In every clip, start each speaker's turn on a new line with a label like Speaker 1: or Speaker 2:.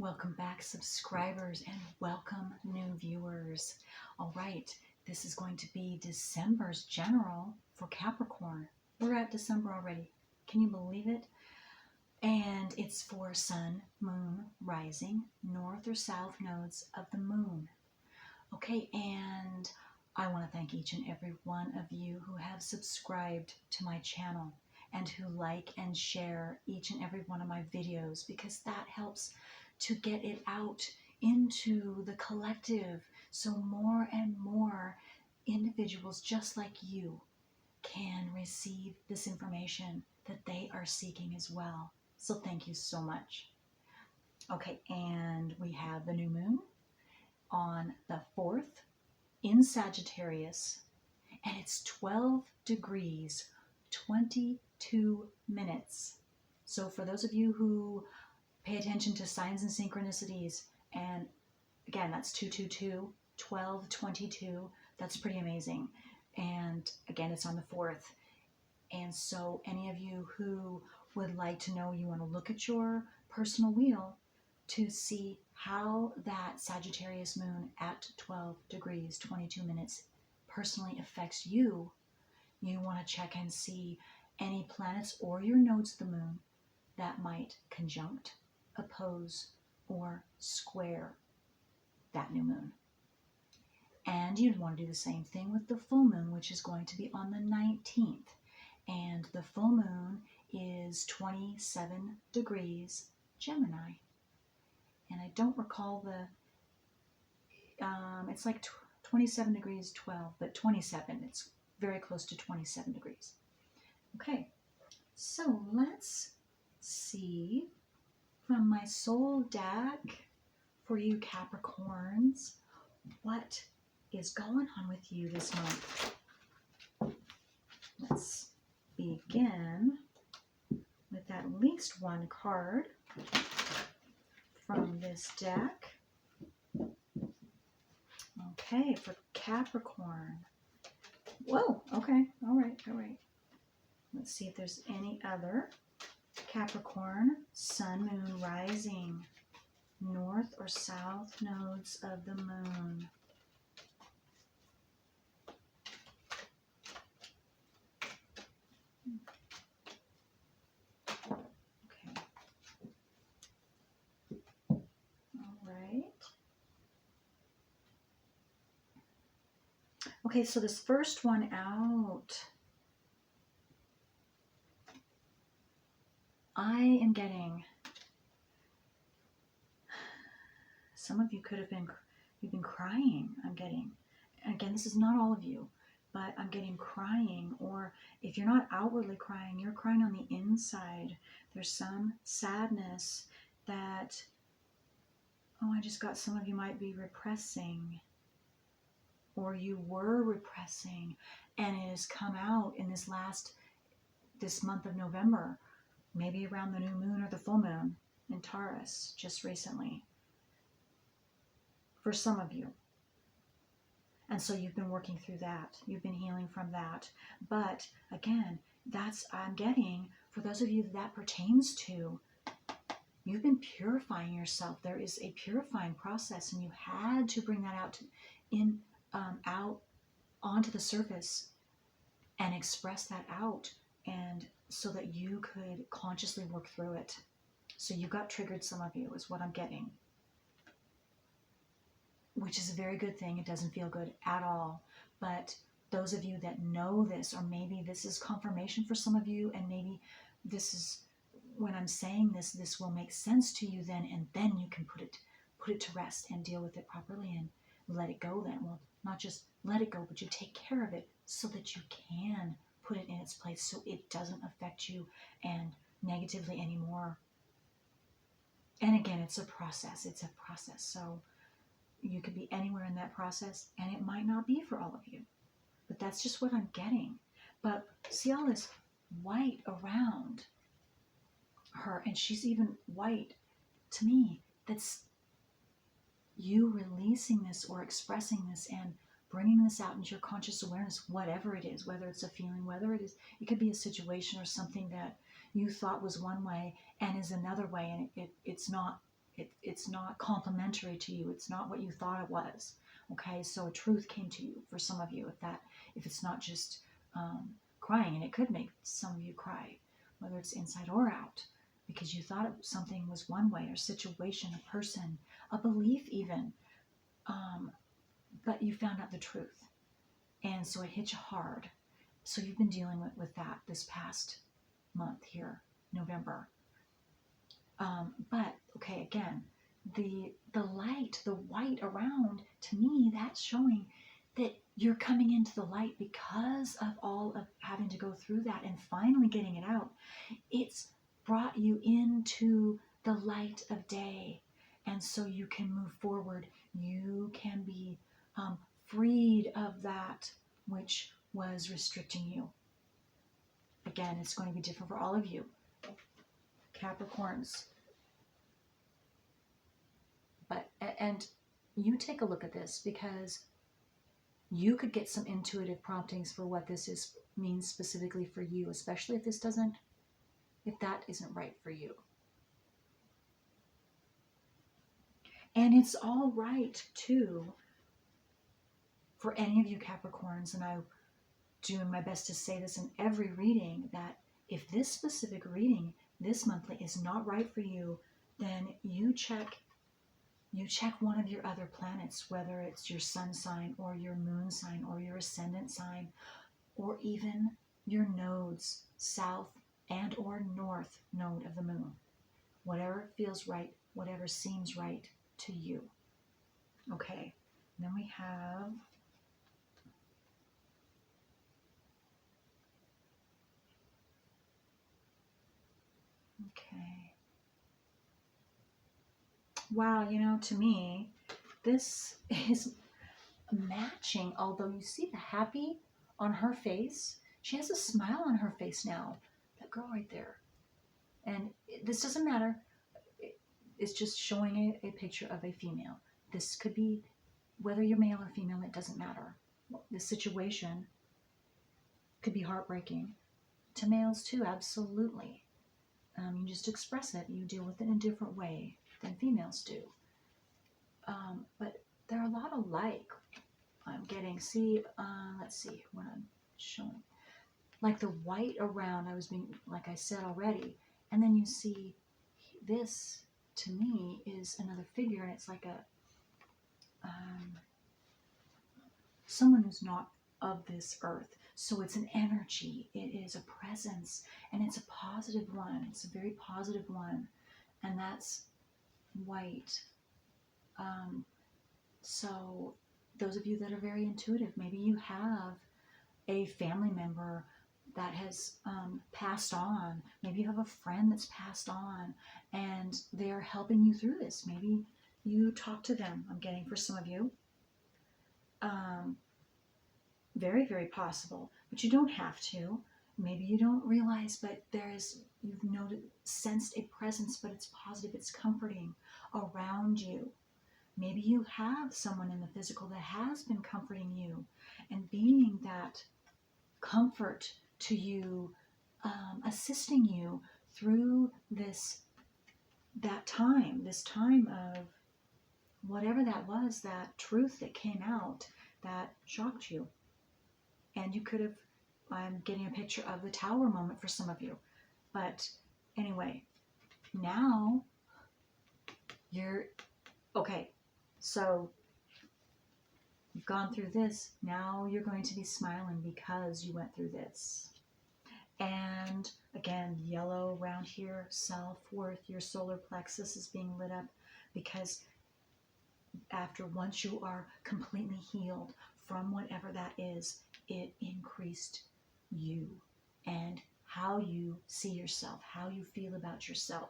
Speaker 1: Welcome back, subscribers, and welcome new viewers. All right, this is going to be December's general for Capricorn. We're at December already. Can you believe it? And it's for sun, moon, rising, north or south nodes of the moon. Okay, and I want to thank each and every one of you who have subscribed to my channel and who like and share each and every one of my videos, because that helps to get it out into the collective so more and more individuals just like you can receive this information that they are seeking as well. So thank you so much. Okay, and we have the new moon on the 4th in Sagittarius, and it's 12 degrees 22 minutes. So for those of you who pay attention to signs and synchronicities, and again, that's 222, 12, 22. That's pretty amazing. And again, it's on the 4th. And so any of you who would like to know, you want to look at your personal wheel to see how that Sagittarius moon at 12 degrees, 22 minutes personally affects you. You want to check and see any planets or your nodes of the moon that might conjunct, oppose, or square that new moon. And you'd want to do the same thing with the full moon, which is going to be on the 19th. And the full moon is 27 degrees Gemini. And I don't recall it's like 27 degrees 12, but 27. It's very close to 27 degrees. Okay, so let's see from my soul deck for you Capricorns, what is going on with you this month? Let's begin with at least one card from this deck. Okay, for Capricorn. Whoa, okay, all right. Let's see if there's any other. Capricorn, sun, moon, rising, north or south nodes of the moon. Okay. All right. Okay, so this first one out, I am getting, some of you could have been, you've been crying. I'm getting, again, this is not all of you, but I'm getting crying, or if you're not outwardly crying, you're crying on the inside. There's some sadness that, I just got, some of you might be repressing, or you were repressing, and it has come out in this month of November, maybe around the new moon or the full moon in Taurus just recently, for some of you. And so you've been working through that. You've been healing from that. But again, I'm getting, for those of you that pertains to, you've been purifying yourself. There is a purifying process, and you had to bring that out out onto the surface and express that out, and so that you could consciously work through it. So you got triggered, some of you, is what I'm getting, which is a very good thing. It doesn't feel good at all. But those of you that know this, or maybe this is confirmation for some of you, and maybe this is, when I'm saying this will make sense to you then, and then you can put it to rest and deal with it properly and let it go then. Well, not just let it go, but you take care of it so that you can put it in its place, so it doesn't affect you and negatively anymore. And again, it's a process. So you could be anywhere in that process, and it might not be for all of you, but that's just what I'm getting. But see all this white around her, and she's even white to me. That's you releasing this or expressing this and bringing this out into your conscious awareness, whatever it is, whether it's a feeling, whether it could be a situation or something that you thought was one way and is another way, and it's not It's not complimentary to you. It's not what you thought it was. Okay, so a truth came to you for some of you. If it's not just crying, and it could make some of you cry, whether it's inside or out, because you thought something was one way, or situation, a person, a belief even, but you found out the truth, and so it hit you hard. So you've been dealing with that this past month here, November. But okay, again, the light, the white around, to me, that's showing that you're coming into the light because of all of having to go through that and finally getting it out. It's brought you into the light of day, and so you can move forward. You can be freed of that which was restricting you. Again, it's going to be different for all of you, Capricorns. But, and you take a look at this, because you could get some intuitive promptings for what this means specifically for you, especially if that isn't right for you. And it's all right too for any of you Capricorns, and I'm doing my best to say this in every reading, that if this specific reading this monthly is not right for you, then you check one of your other planets, whether it's your sun sign or your moon sign or your ascendant sign, or even your nodes, south and or north node of the moon. Whatever feels right, whatever seems right to you. Okay, and then we have wow, to me, this is matching, although you see the happy on her face. She has a smile on her face now, that girl right there. And this doesn't matter. It's just showing a picture of a female. This could be, whether you're male or female, it doesn't matter. The situation could be heartbreaking to males too, absolutely. You just express it. You deal with it in a different way than females do. But they're a lot alike. I'm getting, let's see what I'm showing. Like the white around, like I said already, and then you see this, to me, is another figure, and it's like someone who's not of this earth. So it's an energy, it is a presence, and it's a positive one. It's a very positive one, and that's white. So those of you that are very intuitive, maybe you have a family member that has passed on. Maybe you have a friend that's passed on, and they're helping you through this. Maybe you talk to them, I'm getting for some of you. Very, very possible, but you don't have to. Maybe you don't realize, but you've sensed a presence, but it's positive, it's comforting around you. Maybe you have someone in the physical that has been comforting you and being that comfort to you, assisting you through this time of whatever that was, that truth that came out that shocked you. And you could have, I'm getting a picture of the tower moment for some of you. But anyway, now okay, so you've gone through this. Now you're going to be smiling because you went through this. And again, yellow around here, self-worth, your solar plexus is being lit up, because once you are completely healed from whatever that is, it increased you and how you see yourself, how you feel about yourself.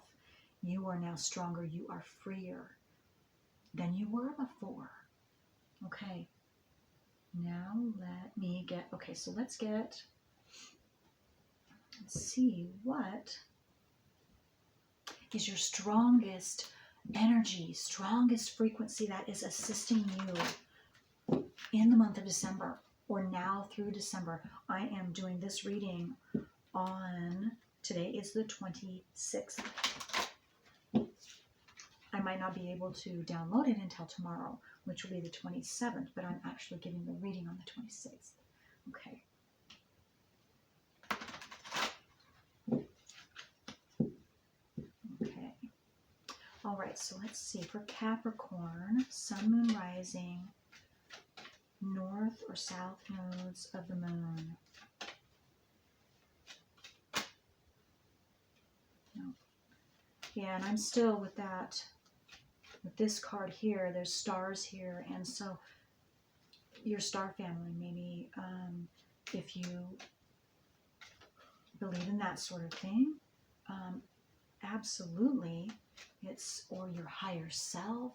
Speaker 1: You are now stronger. You are freer than you were before. Okay. Now let's see what is your strongest energy, strongest frequency that is assisting you in the month of December, or now through December. I am doing this reading today is the 26th. I'm might not be able to download it until tomorrow, which will be the 27th, but I'm actually giving the reading on the 26th. Okay. Okay. All right, so let's see. For Capricorn, Sun, Moon, Rising, North or South nodes of the Moon. No. Yeah, and I'm still with that. With this card here, there's stars here, and so your star family, maybe if you believe in that sort of thing, absolutely, it's, or your higher self,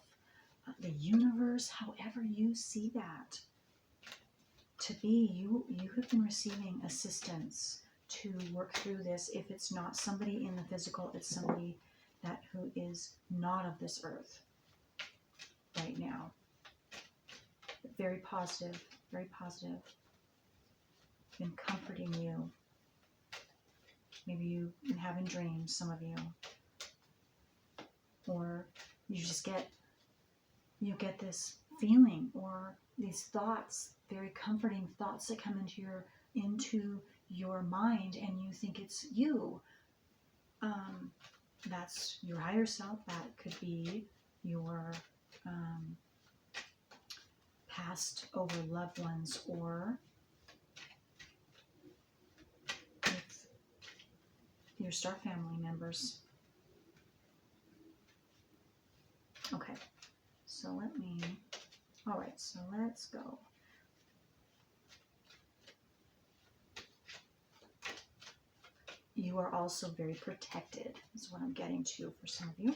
Speaker 1: the universe, however you see that to be, you have been receiving assistance to work through this. If it's not somebody in the physical, it's somebody that who is not of this earth right now. Very positive, very positive. Been comforting you. Maybe you've been having dreams, some of you. Or you just get this feeling or these thoughts, very comforting thoughts that come into your mind, and you think it's you. That's your higher self. That could be your passed over loved ones, or with your star family members. Okay, so all right, so let's go. You are also very protected, is what I'm getting to for some of you.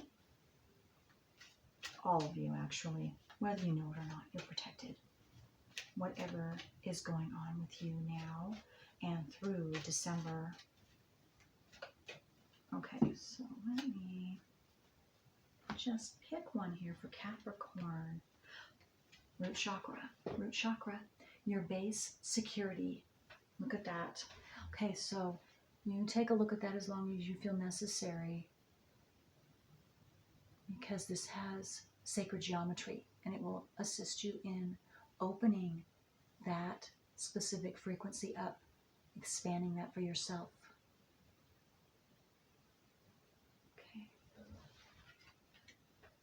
Speaker 1: All of you, actually. Whether you know it or not, you're protected. Whatever is going on with you now and through December. Okay, so let me just pick one here for Capricorn. Root chakra. Root chakra. Your base security. Look at that. Okay, so you take a look at that as long as you feel necessary, because this has sacred geometry, and it will assist you in opening that specific frequency up, expanding that for yourself. Okay.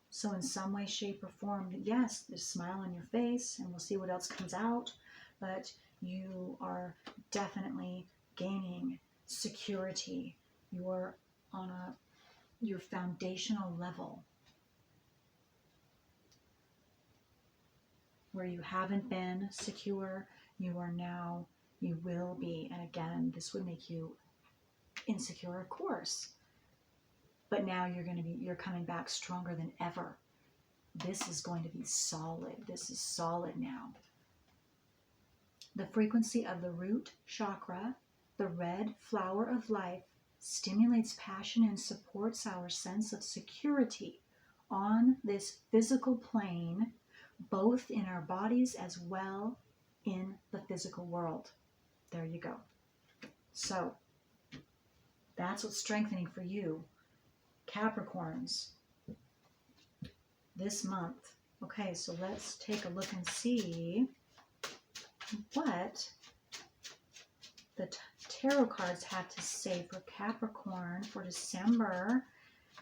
Speaker 1: So in some way, shape, or form, yes, there's a smile on your face, and we'll see what else comes out, but you are definitely gaining security. You're on your foundational level, where you haven't been secure, you are now, you will be. And again, this would make you insecure, of course. But now you're coming back stronger than ever. This is going to be solid. This is solid now. The frequency of the root chakra, the red flower of life, stimulates passion and supports our sense of security on this physical plane, both in our bodies as well in the physical world. There you go. So that's what's strengthening for you, Capricorns, this month. Okay, so let's take a look and see what the tarot cards have to say for Capricorn for December.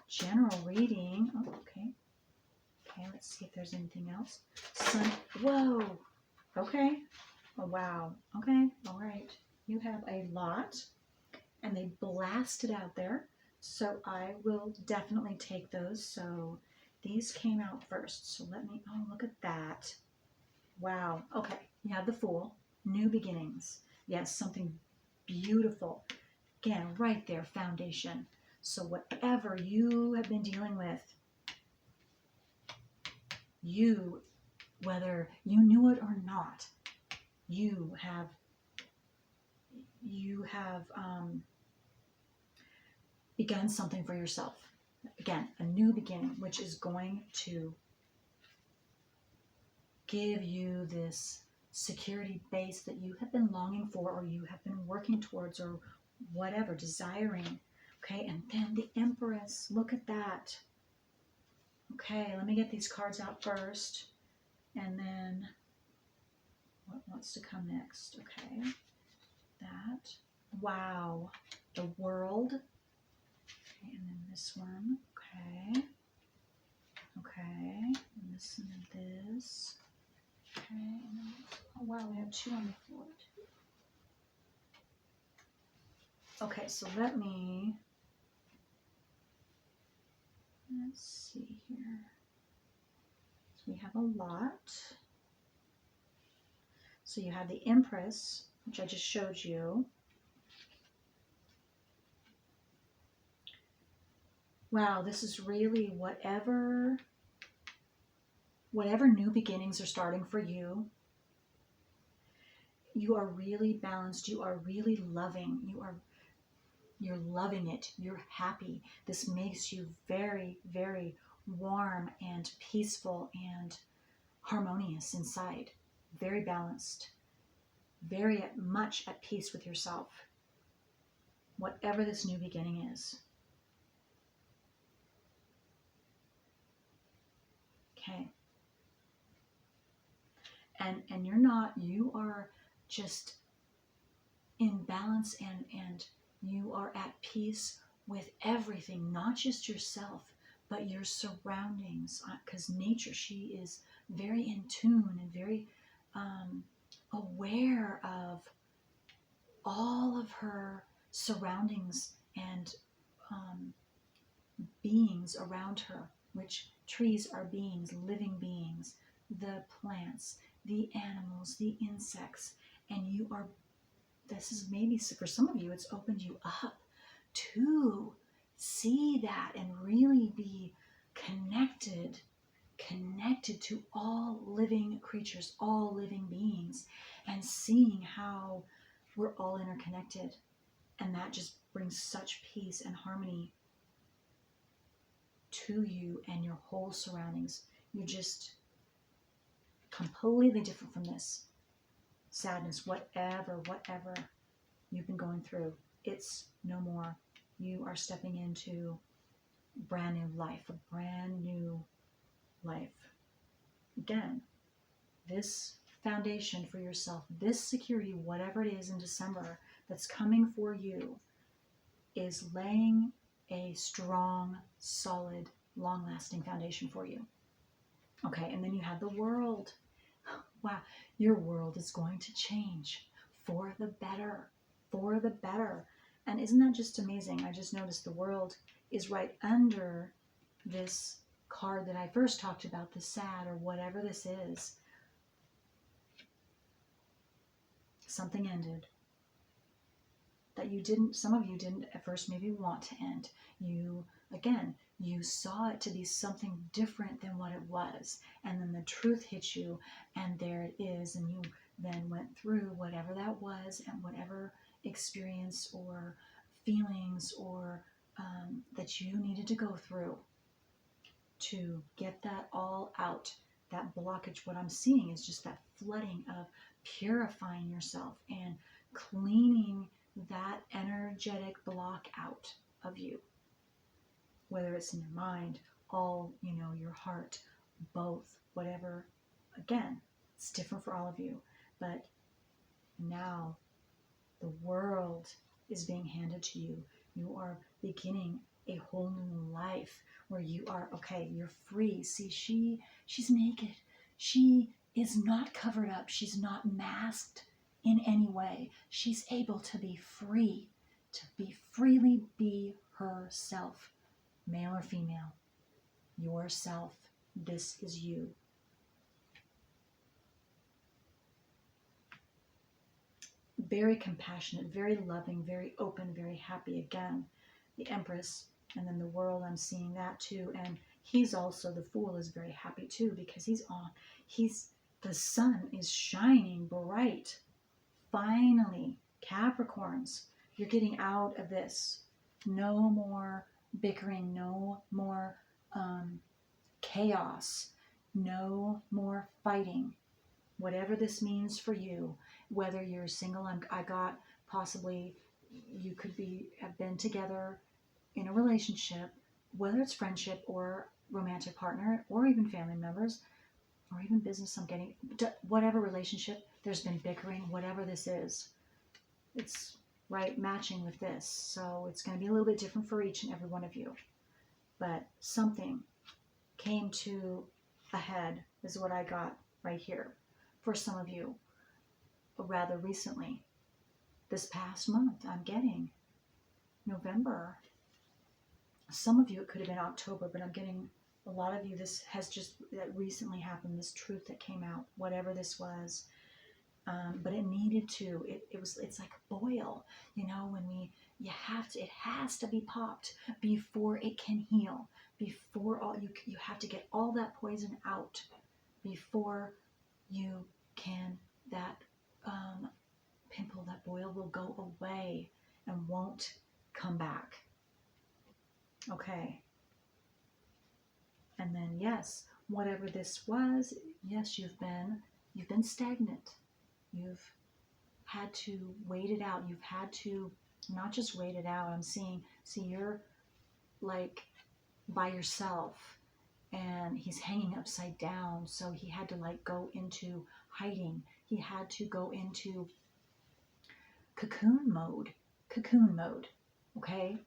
Speaker 1: General reading. Oh, okay. Okay, let's see if there's anything else. Sun. Whoa. Okay. Oh, wow. Okay. All right. You have a lot, and they blasted out there. So I will definitely take those. So these came out first. So let me, oh, look at that. Wow. Okay. You have the Fool. New beginnings. Yes, something beautiful. Again, right there, foundation. So whatever you have been dealing with, you, whether you knew it or not, you have begun something for yourself. Again, a new beginning, which is going to give you this security base that you have been longing for, or you have been working towards, or whatever, desiring. Okay, and then the Empress. Look at that. Okay, let me get these cards out first. And then what wants to come next? Okay, that. Wow. The World. Okay, and then this one. Okay. Okay. And this and then this. Okay. And then, oh, wow, we have two on the floor, too. Okay, so let's see here. So we have a lot. So you have the Empress, which I just showed you. Wow, this is really whatever new beginnings are starting for you. You are really balanced. You are really loving. You're loving it. You're happy. This makes you very, very warm and peaceful and harmonious inside. Very balanced. Very much at peace with yourself. Whatever this new beginning is. Okay. And you are just in balance and you are at peace with everything, not just yourself, but your surroundings. Because nature, she is very in tune and very aware of all of her surroundings and beings around her, which trees are beings, living beings, the plants, the animals, the insects, and you are, this is maybe, for some of you, it's opened you up to see that and really be connected to all living creatures, all living beings, and seeing how we're all interconnected. And that just brings such peace and harmony to you and your whole surroundings. You're just completely different from this sadness, whatever you've been going through. It's no more. You are stepping into brand new life, a brand new life. Again, this foundation for yourself, this security, whatever it is in December that's coming for you, is laying a strong, solid, long-lasting foundation for you. Okay, and then you have the world. Wow, your world is going to change for the better, for the better. And isn't that just amazing? I just noticed the world is right under this card that I first talked about, the sad or whatever this is. Something ended that you didn't, some of you didn't at first maybe want to end. You saw it to be something different than what it was. And then the truth hit you, and there it is. And you then went through whatever that was and whatever experience or feelings or that you needed to go through to get that all out. That blockage, what I'm seeing is just that flooding of purifying yourself and cleaning that energetic block out of you. Whether it's in your mind, your heart, both, whatever. Again, it's different for all of you. But now the world is being handed to you. You are beginning a whole new life where you are, okay, you're free. See, she's naked. She is not covered up. She's not masked in any way. She's able to be free, to freely be herself, male or female. Yourself. This is you. Very compassionate, very loving, very open, very happy. Again, the Empress, and then the world, I'm seeing that too. And he's also, the Fool is very happy too, because the sun is shining bright. Finally, Capricorns, you're getting out of this. No more bickering, no more chaos, no more fighting. Whatever this means for you, whether you're single, I got possibly you could have been together in a relationship, whether it's friendship or romantic partner, or even family members, or even business I'm getting, whatever relationship, there's been bickering, whatever this is. It's right matching with this. So it's going to be a little bit different for each and every one of you. But something came to a head is what I got right here for some of you, rather recently. This past month, I'm getting November. Some of you, it could have been October, but I'm getting a lot of you, this has just that recently happened, this truth that came out, whatever this was. But it needed to, it's like a boil, you know, when it has to be popped before it can heal, before you have to get all that poison out before you can, that pimple, that boil will go away and won't come back. Okay. And then, yes, whatever this was, yes, you've been stagnant. You've had to wait it out. You've had to not just wait it out. I'm seeing, you're like by yourself and he's hanging upside down. So he had to like go into hiding. He had to go into cocoon mode. Okay.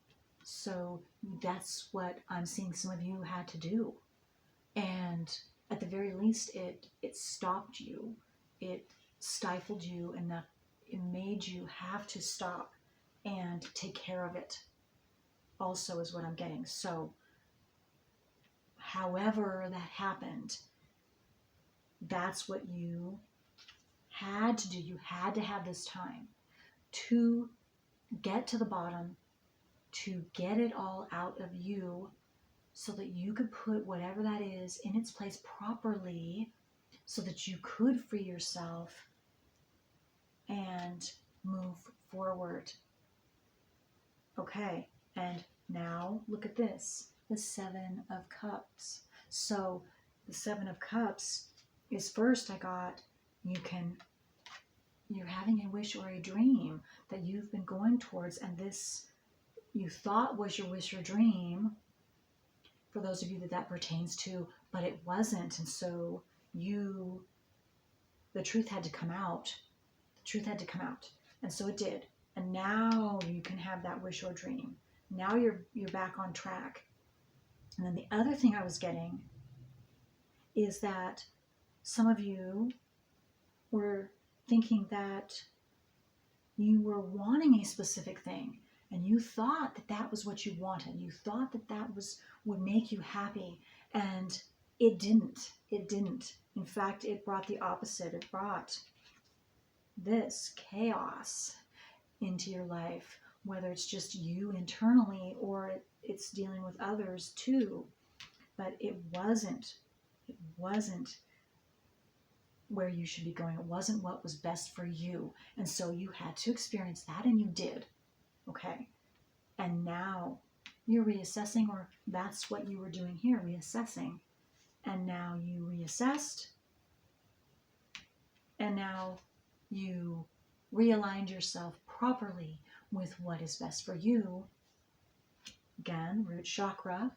Speaker 1: So that's what I'm seeing some of you had to do. And at the very least, it stopped you. It stifled you enough. It made you have to stop and take care of it also is what I'm getting. So however that happened, that's what you had to do. You had to have this time to get to the bottom, to get it all out of you so that you could put whatever that is in its place properly so that you could free yourself and move forward. Okay, and now look at this, the Seven of Cups. So the Seven of Cups is first I got, you're having a wish or a dream that you've been going towards, and this you thought was your wish or dream, for those of you that pertains to, but it wasn't. And so the truth had to come out. The truth had to come out. And so it did. And now you can have that wish or dream. Now you're back on track. And then the other thing I was getting is that some of you were thinking that you were wanting a specific thing, and you thought that that was what you wanted. You thought that that would make you happy, and it didn't. It didn't. In fact, it brought the opposite. It brought this chaos into your life, whether it's just you internally or it's dealing with others too. But it wasn't where you should be going. It wasn't what was best for you. And so you had to experience that, and you did. Okay. And now you're reassessing, or that's what you were doing here, reassessing. And now you reassessed, and now you realigned yourself properly with what is best for you. Again, root chakra,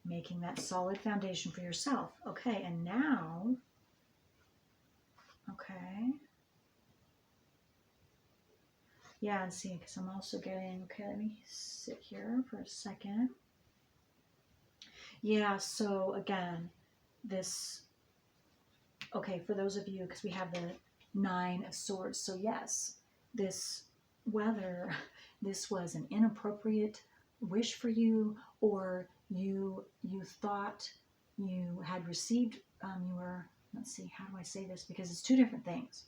Speaker 1: making that solid foundation for yourself. Okay, and now, okay. Yeah, and see, because I'm also getting, okay, let me sit here for a second. Yeah, so again, this, okay, for those of you, because we have the Nine of Swords, so yes, whether this was an inappropriate wish for you, or you thought you had received, you were, let's see, how do I say this, because it's two different things.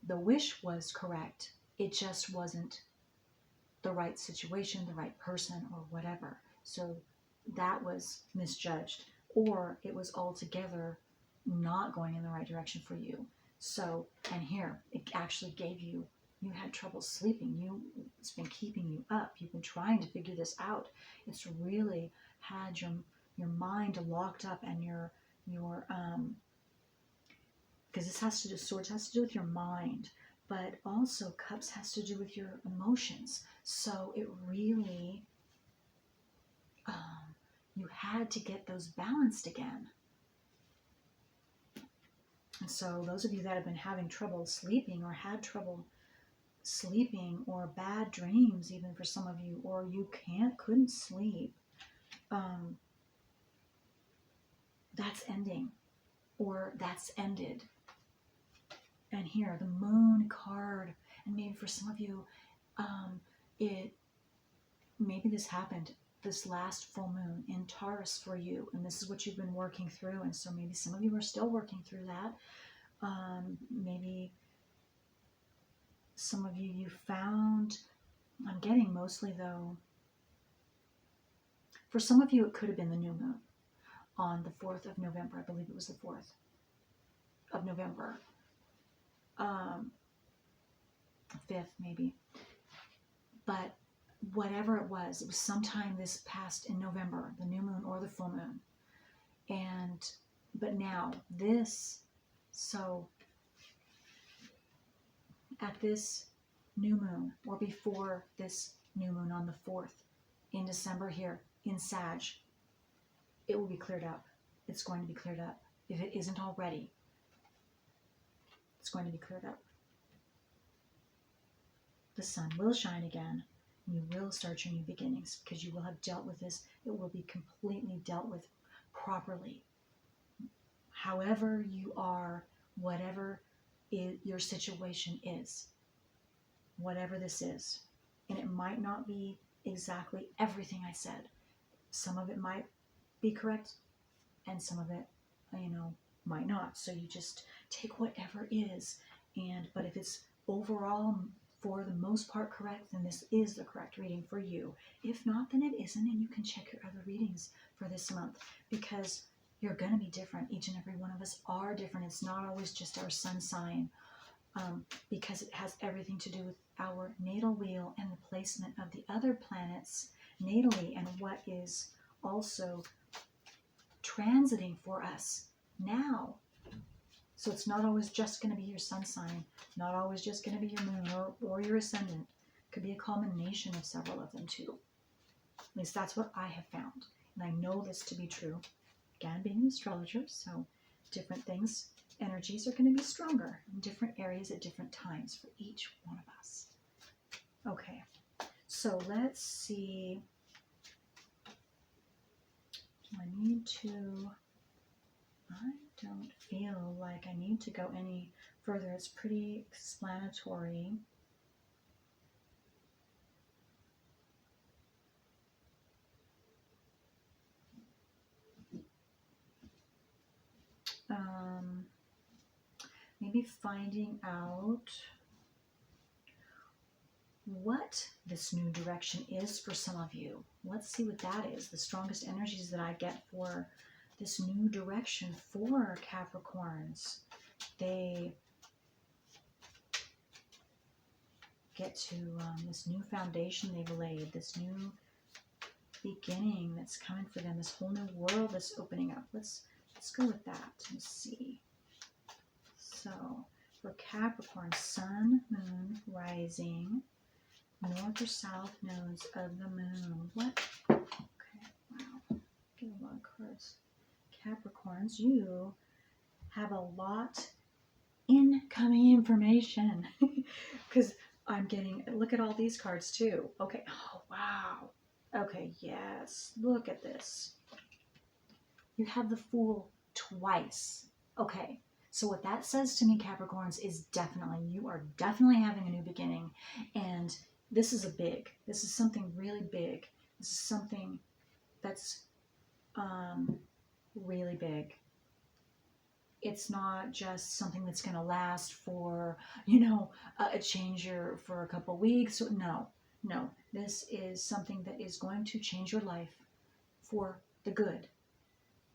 Speaker 1: The wish was correct, it just wasn't the right situation, the right person, or whatever. So that was misjudged, or it was altogether not going in the right direction for you. So, and here, it actually gave you had trouble sleeping. It's been keeping you up. You've been trying to figure this out. It's really had your mind locked up, and your because this has to do, swords has to do with your mind. but also cups has to do with your emotions. So it really, you had to get those balanced again. And so those of you that have been having trouble sleeping or had trouble sleeping or bad dreams, even for some of you, or you couldn't sleep, that's ending, or that's ended. And here, the moon card, and maybe for some of you, maybe this happened this last full moon in Taurus for you, and this is what you've been working through, and so maybe some of you are still working through that. Maybe some of you found, I'm getting mostly though, for some of you it could have been the new moon on the 4th of November. I believe it was the 4th of November. 5th maybe. But whatever it was sometime this past in November, the new moon or the full moon. But now this, so at this new moon or before this new moon on the 4th in December here in Sag, it will be cleared up. It's going to be cleared up. If it isn't already, it's going to be cleared up. The sun will shine again, and you will start your new beginnings because you will have dealt with this. It will be completely dealt with properly. However you are, whatever your situation is, whatever this is, and it might not be exactly everything I said. Some of it might be correct, and some of it, might not. So you just take whatever is, but if it's overall for the most part correct, then this is the correct reading for you. If not, then it isn't, and you can check your other readings for this month, because you're going to be different. Each and every one of us are different. It's not always just our sun sign, because it has everything to do with our natal wheel and the placement of the other planets natally, and what is also transiting for us now. So it's not always just going to be your sun sign, not always just going to be your moon or your ascendant. It could be a combination of several of them too. At least that's what I have found. And I know this to be true. Again, being an astrologer, so different things, energies are going to be stronger in different areas at different times for each one of us. Okay, so let's see. Do I need to... I don't feel like I need to go any further. It's pretty explanatory. Maybe finding out what this new direction is for some of you. Let's see what that is. The strongest energies that I get for this new direction for Capricorns. They get to this new foundation they've laid, this new beginning that's coming for them, this whole new world that's opening up. Let's go with that and see. So for Capricorn, sun, moon, rising, north or south nodes of the moon. What? Okay, wow. Get a lot of cards. Capricorns, you have a lot incoming information because I'm getting, look at all these cards too. Okay, oh wow. Okay, yes, look at this. You have the Fool twice. Okay, so what that says to me, Capricorns, is definitely, you are definitely having a new beginning. And this is this is something really big. This is something that's really big. It's not just something that's going to last for, a changer for a couple weeks. No. This is something that is going to change your life for the good.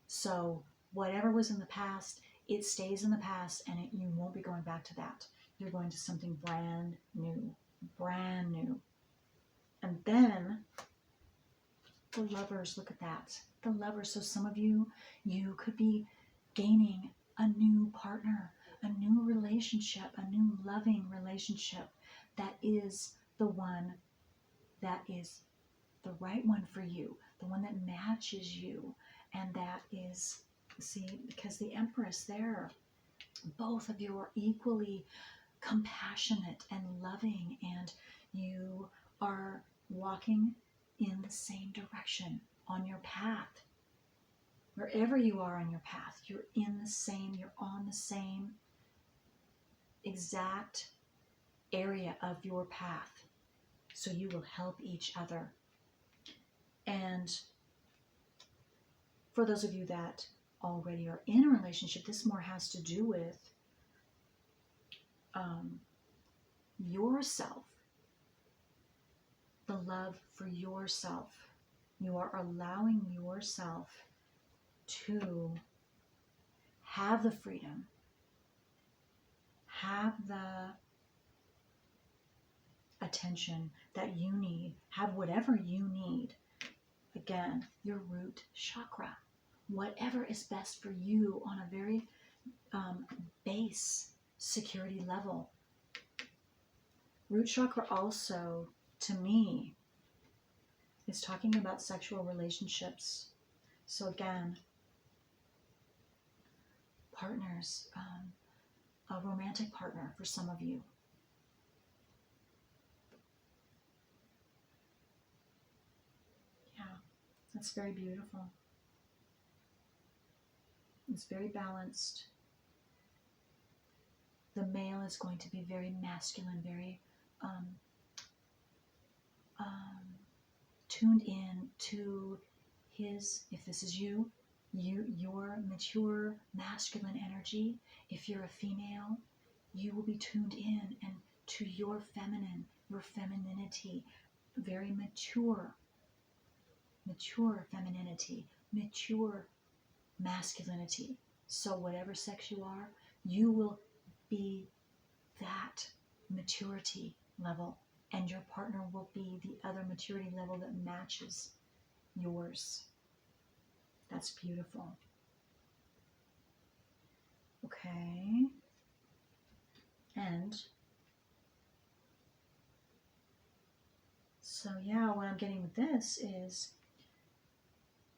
Speaker 1: So whatever was in the past, it stays in the past, and you won't be going back to that. You're going to something brand new. And then the Lovers, look at that. The Lovers. So some of you could be gaining a new partner, a new relationship, a new loving relationship that is the one that is the right one for you, the one that matches you. And that is, see, because the Empress there, both of you are equally compassionate and loving, and you are walking in the same direction on your path. Wherever you are on your path, you're on the same exact area of your path. So you will help each other. And for those of you that already are in a relationship, this more has to do with yourself, the love for yourself. You are allowing yourself to have the freedom, have the attention that you need, have whatever you need. Again, your root chakra, whatever is best for you on a very base security level. Root chakra also, to me, is talking about sexual relationships. So again, partners, a romantic partner for some of you. Yeah, that's very beautiful. It's very balanced. The male is going to be very masculine, very tuned in to his, if this is your mature masculine energy. If you're a female, you will be tuned in and to your feminine, your femininity, very mature femininity, mature masculinity. So whatever sex you are, you will be that maturity level, and your partner will be the other maturity level that matches yours. That's beautiful. Okay. And so yeah, what I'm getting with this is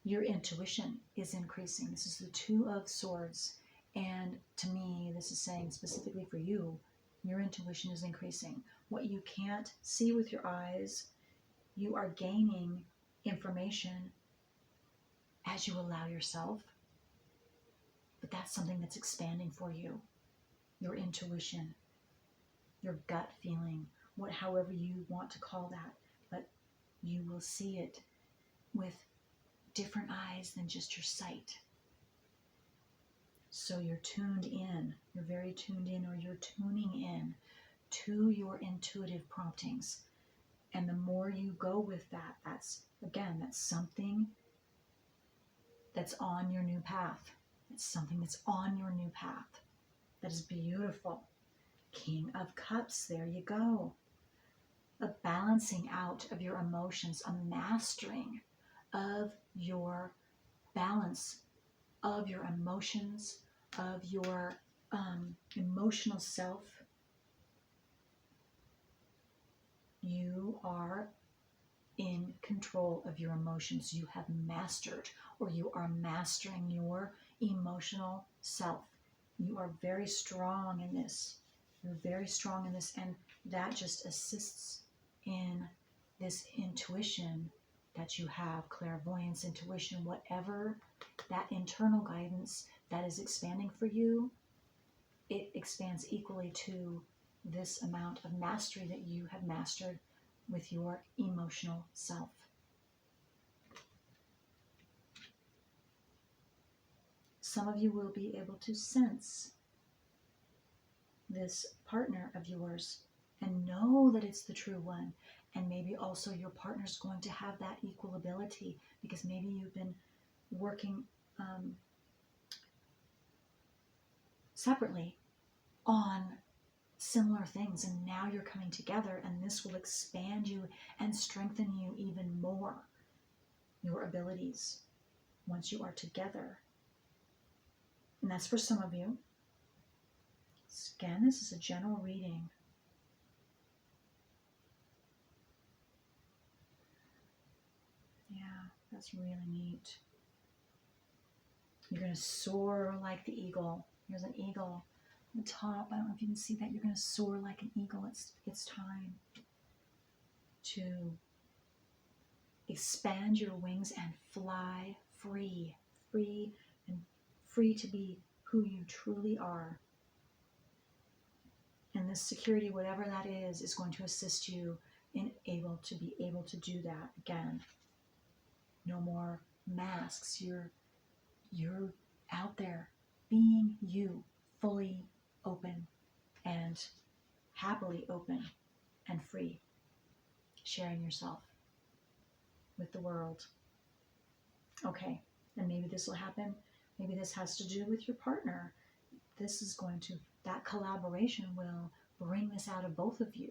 Speaker 1: your intuition is increasing. This is the Two of Swords. And to me, this is saying specifically for you, your intuition is increasing. What you can't see with your eyes, you are gaining information as you allow yourself. But that's something that's expanding for you. Your intuition, your gut feeling, however you want to call that. But you will see it with different eyes than just your sight. So you're tuned in, you're very tuned in, or you're tuning in to your intuitive promptings. And the more you go with that, that's something that's on your new path. It's something that's on your new path. That is beautiful. King of Cups, there you go. A balancing out of your emotions, a mastering of your balance of your emotions, of your emotional self. You are in control of your emotions. You have mastered, or you are mastering your emotional self. You are very strong in this. You're very strong in this, and that just assists in this intuition that you have, clairvoyance, intuition, whatever that internal guidance that is expanding for you, it expands equally to this amount of mastery that you have mastered with your emotional self. Some of you will be able to sense this partner of yours and know that it's the true one. And maybe also your partner's going to have that equal ability, because maybe you've been working separately on similar things, and now you're coming together, and this will expand you and strengthen you even more, your abilities, once you are together. And that's for some of you. Again, this is a general reading. Yeah, that's really neat. You're going to soar like the eagle. There's an eagle on the top. I don't know if you can see that. You're going to soar like an eagle. It's time to expand your wings and fly free. Free to be who you truly are. And this security, whatever that is going to assist you in able to do that again. No more masks. You're out there being you, fully open and happily open and free, sharing yourself with the world. Okay, and maybe this will happen. Maybe this has to do with your partner. That collaboration will bring this out of both of you.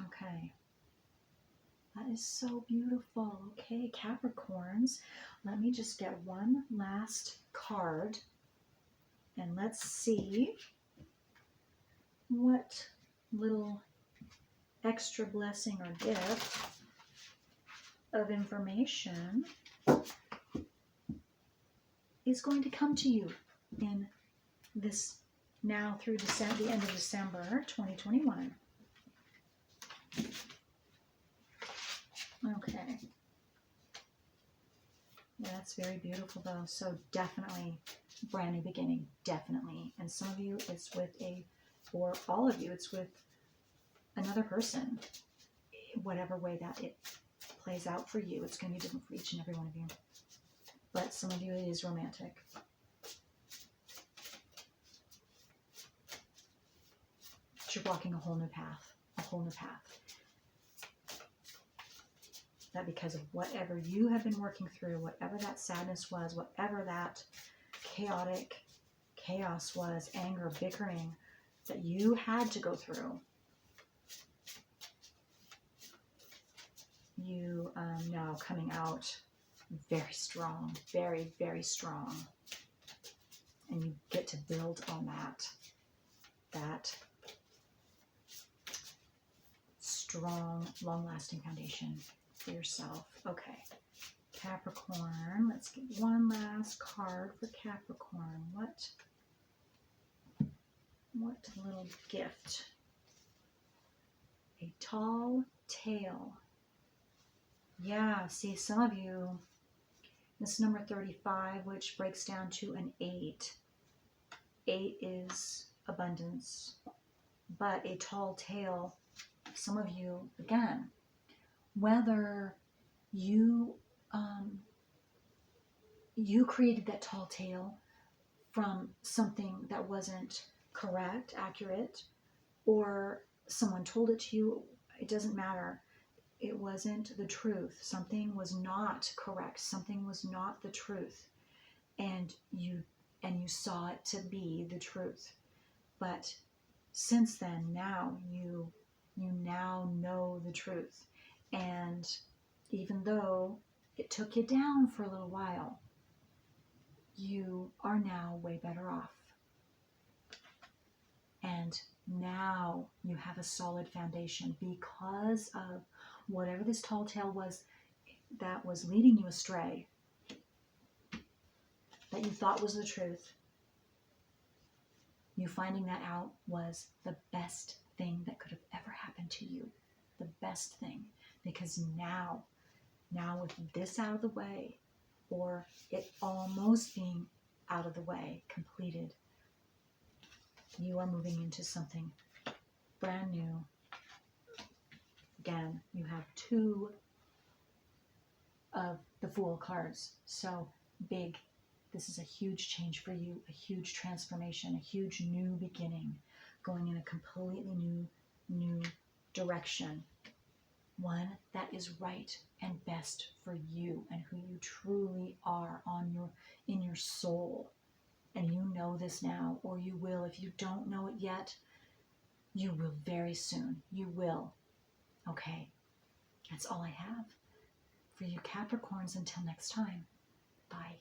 Speaker 1: Okay. That is so beautiful. Okay, Capricorns, let me just get one last card and let's see what little extra blessing or gift of information is going to come to you in this now through the end of December 2021. Okay. Yeah, that's very beautiful though. So definitely brand new beginning, definitely. And some of you it's with or all of you, it's with another person. Whatever way that it plays out for you, it's going to be different for each and every one of you. But some of you it is romantic. But you're walking a whole new path, That because of whatever you have been working through, whatever that sadness was, whatever that chaos was, anger, bickering that you had to go through, you now coming out very strong, very, very strong. And you get to build on that strong, long-lasting foundation for yourself. Okay, Capricorn, let's get one last card for Capricorn. What little gift? A tall tale. Yeah, see, some of you, this is number 35, which breaks down to an 8. 8 is abundance, but a tall tale, some of you, again, whether you created that tall tale from something that wasn't correct, accurate, or someone told it to you, it doesn't matter. It wasn't the truth. Something was not correct. Something was not the truth. And you saw it to be the truth. But since then, now you now know the truth. And even though it took you down for a little while, you are now way better off. And now you have a solid foundation because of whatever this tall tale was that was leading you astray, that you thought was the truth. You finding that out was the best thing that could have ever happened to you. The best thing. Because now with this out of the way, or it almost being out of the way, completed, you are moving into something brand new. Again, you have 2 of the Fool cards. So big. This is a huge change for you, a huge transformation, a huge new beginning, going in a completely new direction. One that is right and best for you and who you truly are in your soul. And you know this now, or you will. If you don't know it yet, you will very soon. You will. Okay, that's all I have for you Capricorns. Until next time, bye.